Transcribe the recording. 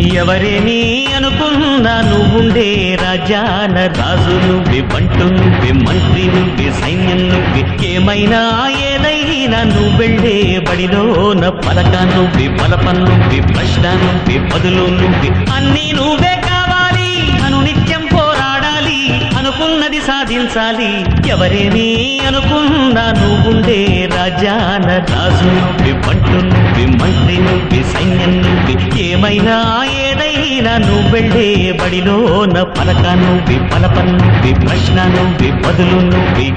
ఎవరేని అనుకున్నా నువ్వుండే రాజాన రాజు నువ్వే, బంటు నువ్వే, మంత్రి నువ్వే, సైన్యం నువ్వే, ఏమైనా ఏదైనా నువ్వెళ్ళే బడిలోన పలక నువ్వే, బలపం నువ్వే, ప్రశ్న నువ్వే, బదులు నువ్వే, అన్నీ నువ్వే కావాలి. నిత్యం పోరాడాలి, అనుకున్నది సాధించాలి. ఎవరేని అనుకున్నా నువ్వుండే రాజాన రాజు నువ్వే, బంటు నువ్వే, మంత్రి నువ్వే, సైన్యం నువ్వే, ఏమైనా ఏదైనా నువ్వెళ్ళే బడిలోన పలక నువ్వే, బలపం నువ్వే, ప్రశ్న నువ్వే, బదులు నువ్వే.